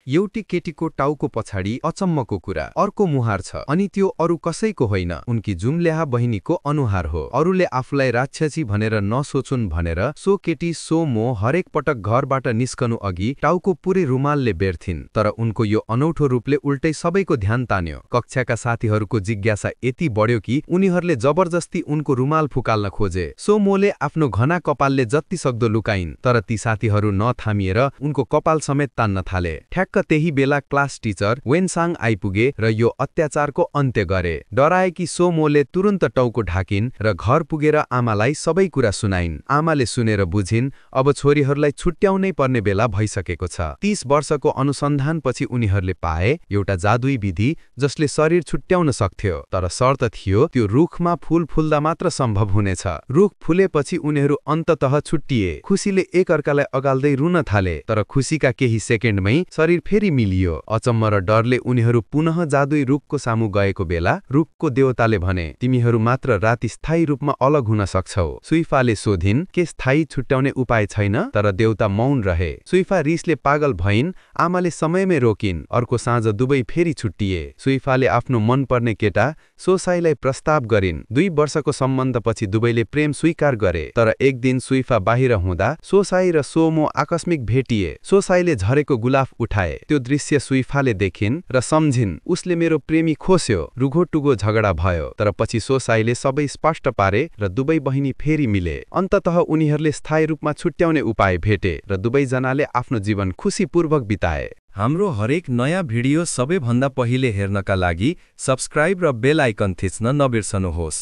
एउटी केटीको टाउको पछाडि अचम्मको कुरा अर्को मुहार छ अनि त्यो अरु कसैको होइन उनकी जुम्ल्याहा बहिनीको अनुहार हो। अरूले आफूलाई राक्षसी भनेर नसोचुन् भनेर सो केटी सो मो हरेक पटक घरबाट निस्कनु अघि टाउको पुरै रुमालले बेर्थिन्, तर उनको यो अनौठो रूपले उल्टै सबैको ध्यान तान्यो। कक्षाका साथीहरूको जिज्ञासा यति बढ्यो कि उनीहरूले जबरजस्ती उनको रुमाल फुकाल्न खोजे। सो मोले आफ्नो घना कपालले जति सक्दो लुकाइन्, तर ती साथीहरू नथामिएर उनको कपाल समेत तान्न थाले। ठ्याक्क त्यही बेला क्लास टिचर वेनसाङ आइपुगे र यो अत्याचारको अन्त्य गरे। डराएकी सो मोले तुरुन्त टाउको ढाकिन् र घर पुगेर आमालाई सबै कुरा सुनाइन्। आमाले सुनेर बुझिन् अब छोरीहरूलाई छुट्याउनै पर्ने बेला भइसकेको छ। 30 वर्षको अनुसन्धानपछि उनीहरूले पाए एउटा जादुई विधि जसले शरीर छुट्याउन सक्थ्यो, तर शर्त थियो त्यो रुखमा फूल फुल्दा मात्र सम्भव हुनेछ। रुख फुलेपछि उनीहरू अन्ततः छुट्टिए। खुसीले एकअर्कालाई अगाल्दै रुन थाले, तर खुसीका केही सेकेन्डमै शरीर फेरि मिलियो। अचम्म र डरले उनीहरू पुनः जादुई रुखको सामु गएको बेला रुखको देवताले भने, तिमीहरू मात्र राति स्थायी रूपमा अलग हुन सक्छौ। सुइफाले सोधिन्, के स्थायी छुट्याउने उपाय छैन? तर देवता मौन रहे। सुइफा रिसले पागल भइन्। आमाले समयमै रोकिन्। अर्को साँझ दुवै फेरि छुट्टिए। सुइफाले आफ्नो मनपर्ने केटा सोसाईलाई प्रस्ताव गरिन्। 2 वर्षको सम्बन्धपछि दुवैले प्रेम स्वीकार गरे। तर एक दिन सुइफा बाहिर हुँदा सोसाई र सोमो आकस्मिक भेटिए। सोसाईले झरेको गुलाफ उठाए। त्यो दृश्य सुइफाले देखिन् र सम्झिन् उसले मेरो प्रेमी खोस्यो। रुघोटुघो झगडा भयो, तर पछि सोसाईले सबै स्पष्ट पारे र दुवै बहिनी फेरि मिले। अन्ततः उनीहरूले स्थायी रूपमा छुट्याउने उपाय भेटे र दुवैजनाले आफ्नो जीवन खुसीपूर्वक बिताए। हाम्रो हरेक नयाँ भिडियो सबैभन्दा पहिले हेर्नका लागि सब्स्क्राइब र बेल आइकन थिच्न नबिर्सनुहोस्।